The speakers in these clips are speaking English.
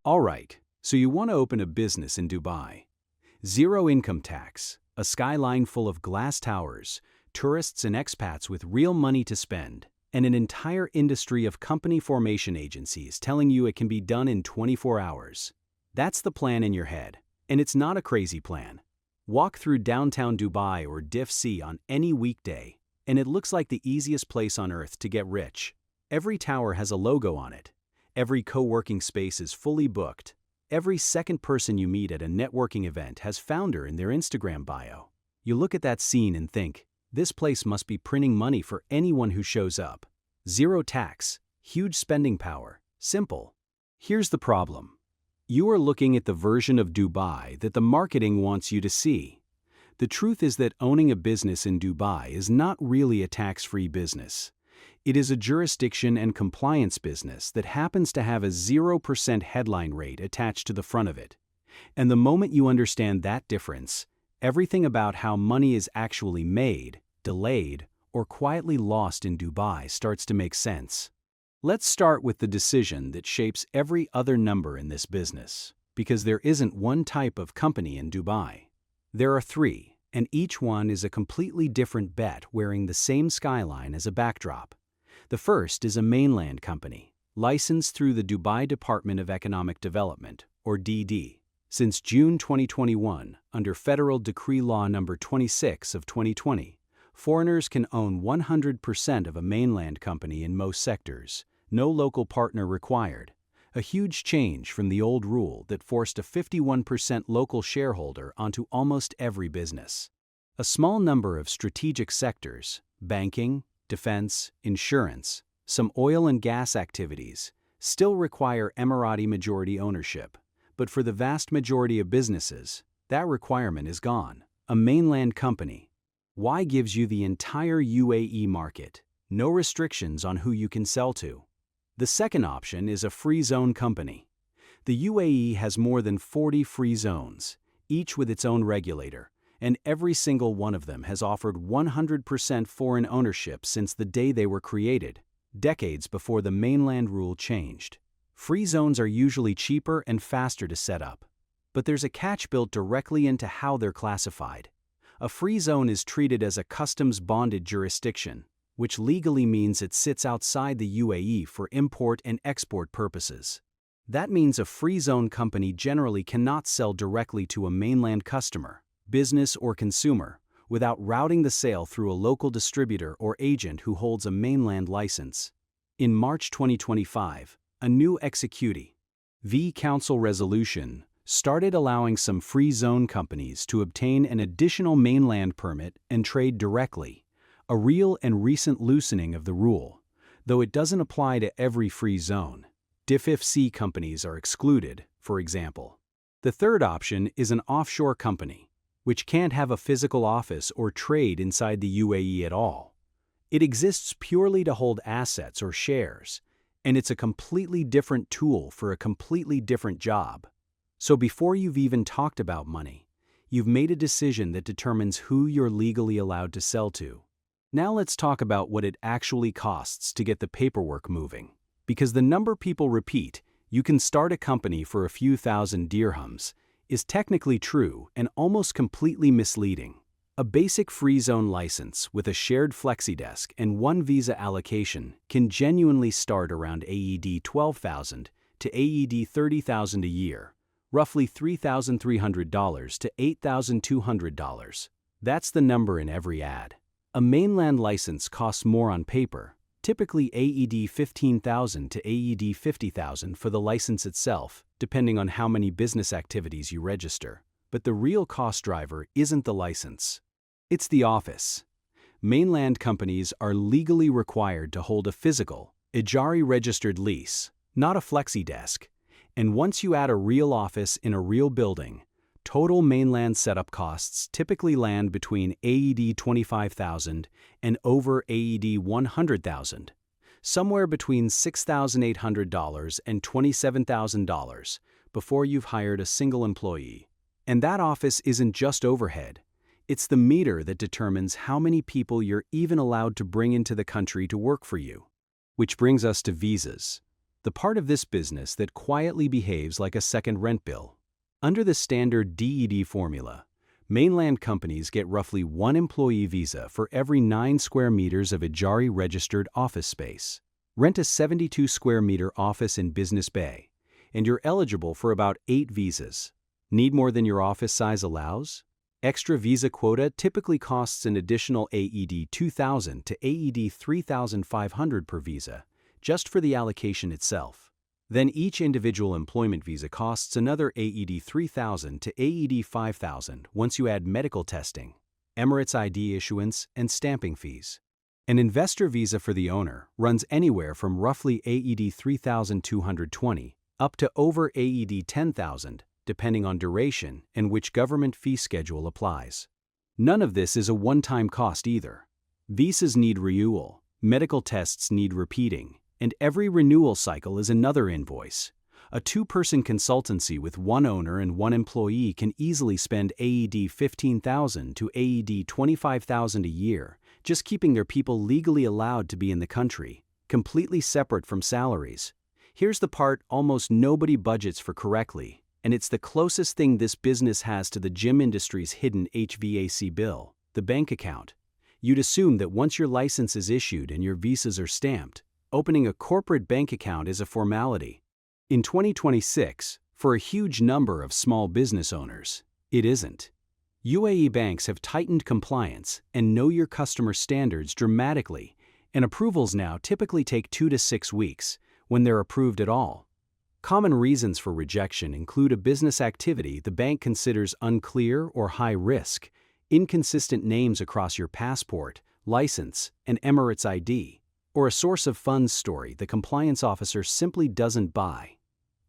Alright, so you want to open a business in Dubai. Zero income tax, a skyline full of glass towers, tourists and expats with real money to spend, and an entire industry of company formation agencies telling you it can be done in 24 hours. That's the plan in your head, and it's not a crazy plan. Walk through downtown Dubai or Diff C on any weekday, and it looks like the easiest place on earth to get rich. Every tower has a logo on it. Every co-working space is fully booked. Every second person you meet at a networking event has founder in their Instagram bio. You look at that scene and think, this place must be printing money for anyone who shows up. Zero tax, huge spending power, simple. Here's the problem. You are looking at the version of Dubai that the marketing wants you to see. The truth is that owning a business in Dubai is not really a tax-free business. It is a jurisdiction and compliance business that happens to have a 0% headline rate attached to the front of it. And the moment you understand that difference, everything about how money is actually made, delayed, or quietly lost in Dubai starts to make sense. Let's start with the decision that shapes every other number in this business, because there isn't one type of company in Dubai. There are three, and each one is a completely different bet wearing the same skyline as a backdrop. The first is a mainland company, licensed through the Dubai Department of Economic Development, or DD. Since June 2021, under Federal Decree Law No. 26 of 2020, foreigners can own 100% of a mainland company in most sectors, no local partner required. A huge change from the old rule that forced a 51% local shareholder onto almost every business. A small number of strategic sectors, banking, defense, insurance, some oil and gas activities, still require Emirati majority ownership, but for the vast majority of businesses, that requirement is gone. A mainland company. Why gives you the entire UAE market, no restrictions on who you can sell to. The second option is a free zone company. The UAE has more than 40 free zones, each with its own regulator, and every single one of them has offered 100% foreign ownership since the day they were created, decades before the mainland rule changed. Free zones are usually cheaper and faster to set up, but there's a catch built directly into how they're classified. A free zone is treated as a customs-bonded jurisdiction, which legally means it sits outside the UAE for import and export purposes. That means a free zone company generally cannot sell directly to a mainland customer, business or consumer, without routing the sale through a local distributor or agent who holds a mainland license. In March 2025, a new Executive Council resolution started allowing some free zone companies to obtain an additional mainland permit and trade directly, a real and recent loosening of the rule, though it doesn't apply to every free zone. DFC companies are excluded, for example. The third option is an offshore company, which can't have a physical office or trade inside the UAE at all. It exists purely to hold assets or shares, and it's a completely different tool for a completely different job. So before you've even talked about money, you've made a decision that determines who you're legally allowed to sell to. Now let's talk about what it actually costs to get the paperwork moving. Because the number people repeat, you can start a company for a few thousand dirhams, is technically true and almost completely misleading. A basic free zone license with a shared FlexiDesk and one visa allocation can genuinely start around AED 12,000 to AED 30,000 a year, roughly $3,300 to $8,200. That's the number in every ad. A mainland license costs more on paper, typically AED 15,000 to AED 50,000 for the license itself, depending on how many business activities you register. But the real cost driver isn't the license. It's the office. Mainland companies are legally required to hold a physical, Ijari-registered lease, not a FlexiDesk. And once you add a real office in a real building, total mainland setup costs typically land between AED 25,000 and over AED 100,000, somewhere between $6,800 and $27,000 before you've hired a single employee. And that office isn't just overhead. It's the meter that determines how many people you're even allowed to bring into the country to work for you. Which brings us to visas. the part of this business that quietly behaves like a second rent bill. Under the standard DED formula, mainland companies get roughly 1 employee visa for every 9 square meters of Ijari-registered office space. Rent a 72 square meter office in Business Bay, and you're eligible for about 8 visas. Need more than your office size allows? Extra visa quota typically costs an additional AED 2,000 to AED 3,500 per visa, just for the allocation itself. Then each individual employment visa costs another AED 3,000 to AED 5,000 once you add medical testing, Emirates ID issuance, and stamping fees. An investor visa for the owner runs anywhere from roughly AED 3,220 up to over AED 10,000, depending on duration and which government fee schedule applies. None of this is a one-time cost either. Visas need renewal, medical tests need repeating, and every renewal cycle is another invoice. A 2-person consultancy with 1 owner and 1 employee can easily spend AED 15,000 to AED 25,000 a year just keeping their people legally allowed to be in the country, completely separate from salaries. Here's the part almost nobody budgets for correctly, and it's the closest thing this business has to the gym industry's hidden HVAC bill, the bank account. You'd assume that once your license is issued and your visas are stamped, opening a corporate bank account is a formality. In 2026, for a huge number of small business owners, it isn't. UAE banks have tightened compliance and know your customer standards dramatically, and approvals now typically take 2 to 6 weeks, when they're approved at all. Common reasons for rejection include a business activity the bank considers unclear or high risk, inconsistent names across your passport, license, and Emirates ID, or a source of funds story the compliance officer simply doesn't buy.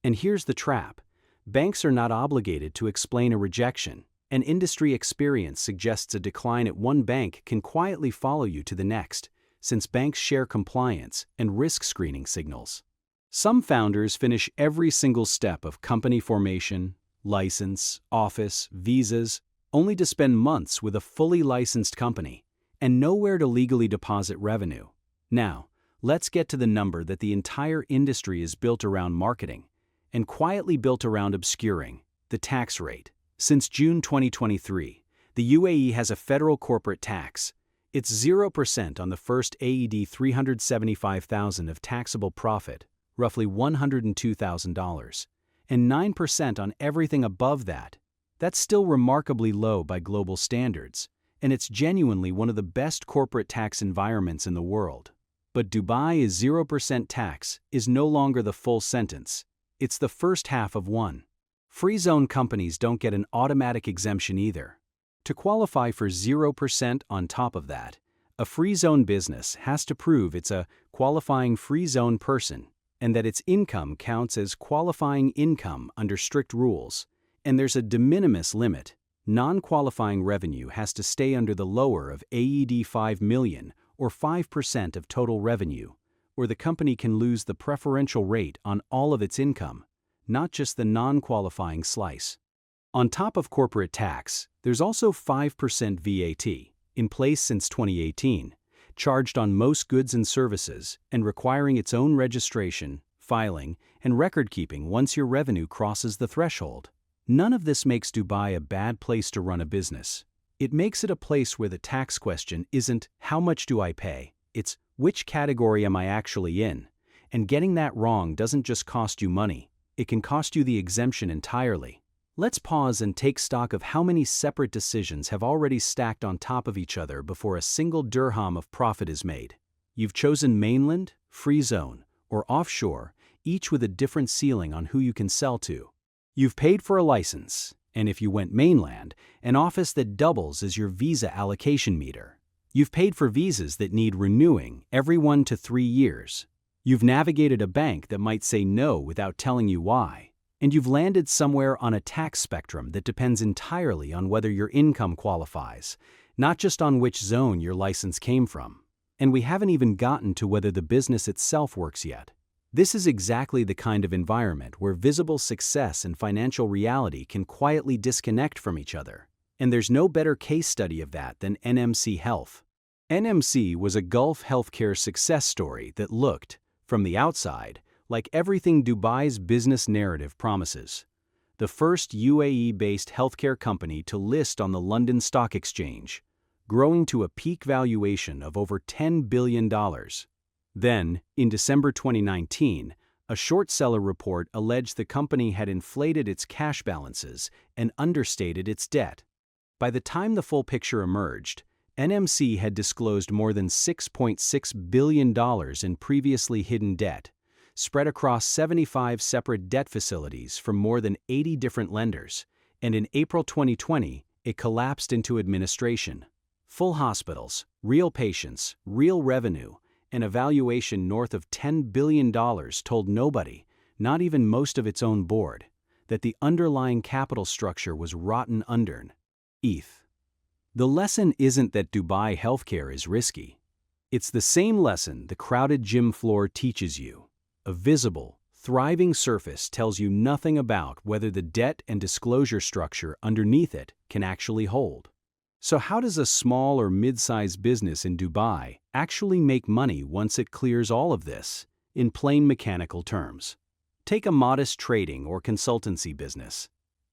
And here's the trap. Banks are not obligated to explain a rejection, and industry experience suggests a decline at one bank can quietly follow you to the next, since banks share compliance and risk screening signals. Some founders finish every single step of company formation, license, office, visas, only to spend months with a fully licensed company and nowhere to legally deposit revenue. Now, let's get to the number that the entire industry is built around marketing and quietly built around obscuring: the tax rate. Since June 2023, the UAE has a federal corporate tax. It's 0% on the first AED 375,000 of taxable profit, roughly $102,000, and 9% on everything above that. That's still remarkably low by global standards, and it's genuinely one of the best corporate tax environments in the world. But Dubai is 0% tax is no longer the full sentence. It's the first half of one. Free zone companies don't get an automatic exemption either. To qualify for 0% on top of that, a free zone business has to prove it's a qualifying free zone person and that its income counts as qualifying income under strict rules. And there's a de minimis limit. Non-qualifying revenue has to stay under the lower of AED 5 million or 5% of total revenue, or the company can lose the preferential rate on all of its income, not just the non-qualifying slice. On top of corporate tax, there's also 5% VAT, in place since 2018, charged on most goods and services and requiring its own registration, filing, and record-keeping once your revenue crosses the threshold. None of this makes Dubai a bad place to run a business. It makes it a place where the tax question isn't "how much do I pay?" It's "which category am I actually in?" And getting that wrong doesn't just cost you money, it can cost you the exemption entirely. Let's pause and take stock of how many separate decisions have already stacked on top of each other before a single dirham of profit is made. You've chosen mainland, free zone, or offshore, each with a different ceiling on who you can sell to. You've paid for a license, and if you went mainland, an office that doubles as your visa allocation meter. You've paid for visas that need renewing every 1 to 3 years. You've navigated a bank that might say no without telling you why. And you've landed somewhere on a tax spectrum that depends entirely on whether your income qualifies, not just on which zone your license came from. And we haven't even gotten to whether the business itself works yet. This is exactly the kind of environment where visible success and financial reality can quietly disconnect from each other. And there's no better case study of that than NMC Health. NMC was a Gulf healthcare success story that looked, from the outside, like everything Dubai's business narrative promises. The first UAE-based healthcare company to list on the London Stock Exchange, growing to a peak valuation of over $10 billion. Then, in December 2019, a short seller report alleged the company had inflated its cash balances and understated its debt. By the time the full picture emerged, NMC had disclosed more than $6.6 billion in previously hidden debt, spread across 75 separate debt facilities from more than 80 different lenders, and in April 2020, it collapsed into administration. Full hospitals, real patients, real revenue, and a valuation north of $10 billion told nobody, not even most of its own board, that the underlying capital structure was rotten under. ETH. The lesson isn't that Dubai healthcare is risky. It's the same lesson the crowded gym floor teaches you. A visible, thriving surface tells you nothing about whether the debt and disclosure structure underneath it can actually hold. So how does a small or mid-sized business in Dubai actually make money once it clears all of this, in plain mechanical terms? Take a modest trading or consultancy business.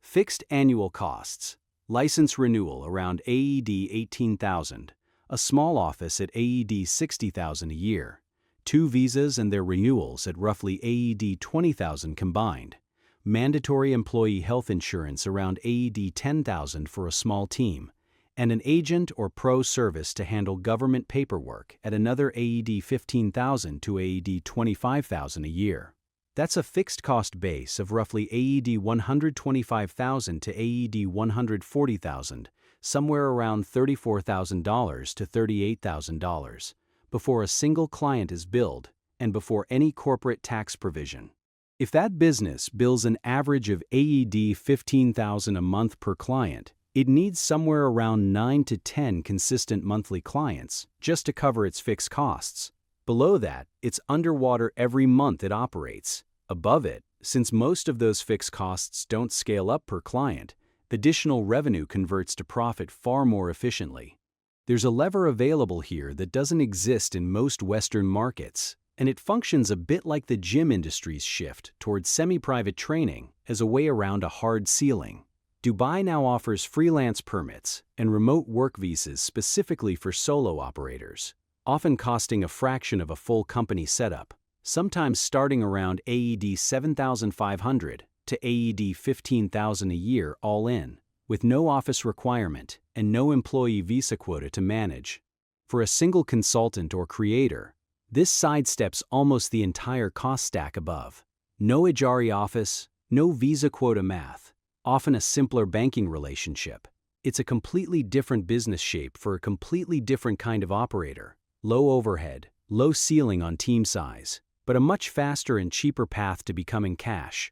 Fixed annual costs, license renewal around AED 18,000, a small office at AED 60,000 a year, 2 visas and their renewals at roughly AED 20,000 combined, mandatory employee health insurance around AED 10,000 for a small team, and an agent or pro service to handle government paperwork at another AED 15,000 to AED 25,000 a year. That's a fixed cost base of roughly AED 125,000 to AED 140,000, somewhere around $34,000 to $38,000, before a single client is billed and before any corporate tax provision. If that business bills an average of AED 15,000 a month per client, it needs somewhere around 9 to 10 consistent monthly clients just to cover its fixed costs. Below that, it's underwater every month it operates. Above it, since most of those fixed costs don't scale up per client, the additional revenue converts to profit far more efficiently. There's a lever available here that doesn't exist in most Western markets, and it functions a bit like the gym industry's shift towards semi-private training as a way around a hard ceiling. Dubai now offers freelance permits and remote work visas specifically for solo operators, often costing a fraction of a full company setup, sometimes starting around AED 7,500 to AED 15,000 a year all in, with no office requirement and no employee visa quota to manage. For a single consultant or creator, this sidesteps almost the entire cost stack above. No Ajari office, no visa quota math, often a simpler banking relationship. It's a completely different business shape for a completely different kind of operator. Low overhead, low ceiling on team size, but a much faster and cheaper path to becoming cash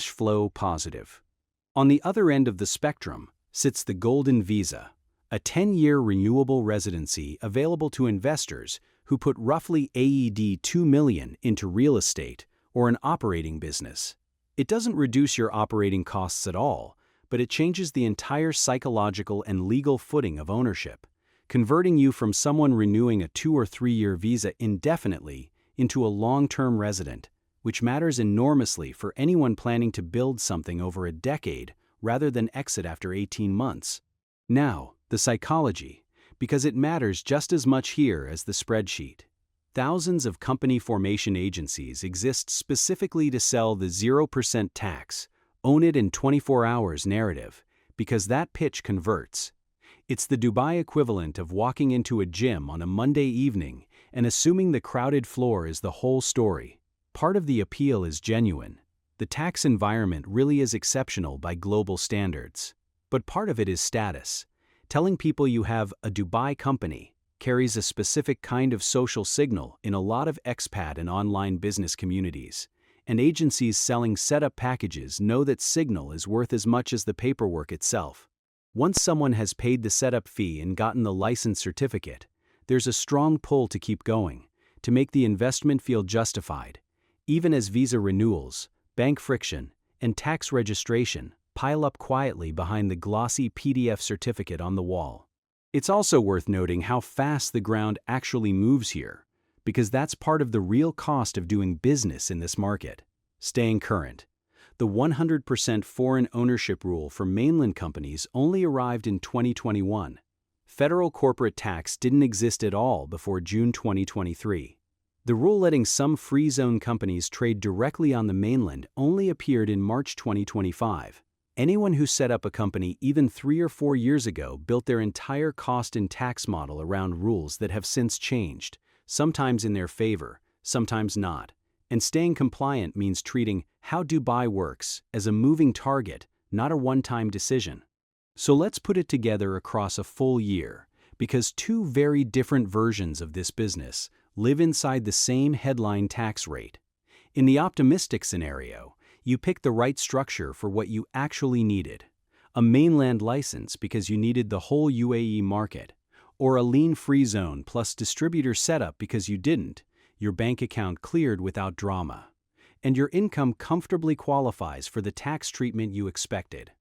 flow positive. On the other end of the spectrum sits the Golden Visa, a 10-year renewable residency available to investors who put roughly AED 2 million into real estate or an operating business. It doesn't reduce your operating costs at all, but it changes the entire psychological and legal footing of ownership, converting you from someone renewing a 2 or 3 year visa indefinitely into a long-term resident, which matters enormously for anyone planning to build something over a decade rather than exit after 18 months. Now, the psychology, because it matters just as much here as the spreadsheet. Thousands of company formation agencies exist specifically to sell the 0% tax, own it in 24 hours narrative, because that pitch converts. It's the Dubai equivalent of walking into a gym on a Monday evening and assuming the crowded floor is the whole story. Part of the appeal is genuine. The tax environment really is exceptional by global standards. But part of it is status. Telling people you have a Dubai company carries a specific kind of social signal in a lot of expat and online business communities, and agencies selling setup packages know that signal is worth as much as the paperwork itself. Once someone has paid the setup fee and gotten the license certificate, there's a strong pull to keep going, to make the investment feel justified, even as visa renewals, bank friction, and tax registration pile up quietly behind the glossy PDF certificate on the wall. It's also worth noting how fast the ground actually moves here. because that's part of the real cost of doing business in this market. Staying current. The 100% foreign ownership rule for mainland companies only arrived in 2021. Federal corporate tax didn't exist at all before June 2023. The rule letting some free zone companies trade directly on the mainland only appeared in March 2025. Anyone who set up a company even 3 or 4 years ago built their entire cost and tax model around rules that have since changed, sometimes in their favor, sometimes not. And staying compliant means treating how Dubai works as a moving target, not a one-time decision. So let's put it together across a full year, because two very different versions of this business live inside the same headline tax rate. In the optimistic scenario, you picked the right structure for what you actually needed: a mainland license because you needed the whole UAE market, or a lean free zone plus distributor setup because you didn't, your bank account cleared without drama, and your income comfortably qualifies for the tax treatment you expected.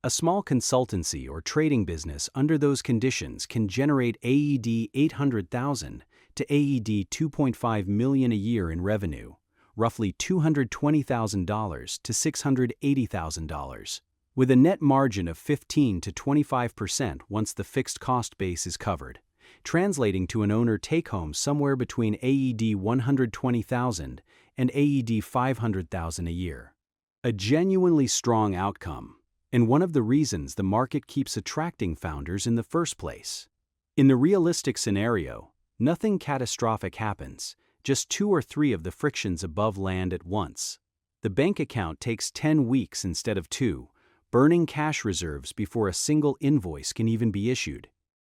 A small consultancy or trading business under those conditions can generate AED 800,000 to AED 2.5 million a year in revenue, roughly $220,000 to $680,000, with a net margin of 15 to 25% once the fixed cost base is covered, translating to an owner take-home somewhere between AED 120,000 and AED 500,000 a year. A genuinely strong outcome, and one of the reasons the market keeps attracting founders in the first place. In the realistic scenario, nothing catastrophic happens, just 2 or 3 of the frictions above land at once. The bank account takes 10 weeks instead of 2, burning cash reserves before a single invoice can even be issued.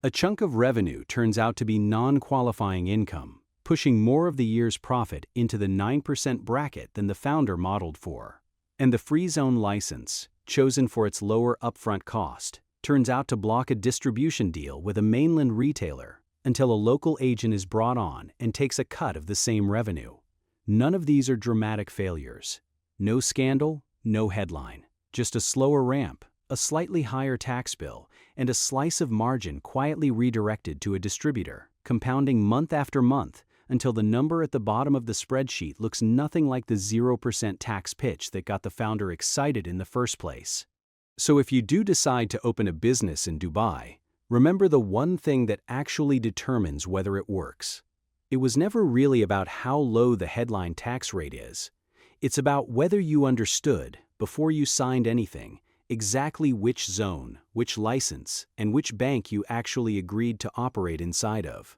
A chunk of revenue turns out to be non-qualifying income, pushing more of the year's profit into the 9% bracket than the founder modeled for. And the free zone license, chosen for its lower upfront cost, turns out to block a distribution deal with a mainland retailer until a local agent is brought on and takes a cut of the same revenue. None of these are dramatic failures. No scandal, no headline, just a slower ramp, a slightly higher tax bill, and a slice of margin quietly redirected to a distributor, compounding month after month until the number at the bottom of the spreadsheet looks nothing like the 0% tax pitch that got the founder excited in the first place. So if you do decide to open a business in Dubai, remember the one thing that actually determines whether it works. It was never really about how low the headline tax rate is. It's about whether you understood, before you signed anything, exactly which zone, which license, and which bank you actually agreed to operate inside of.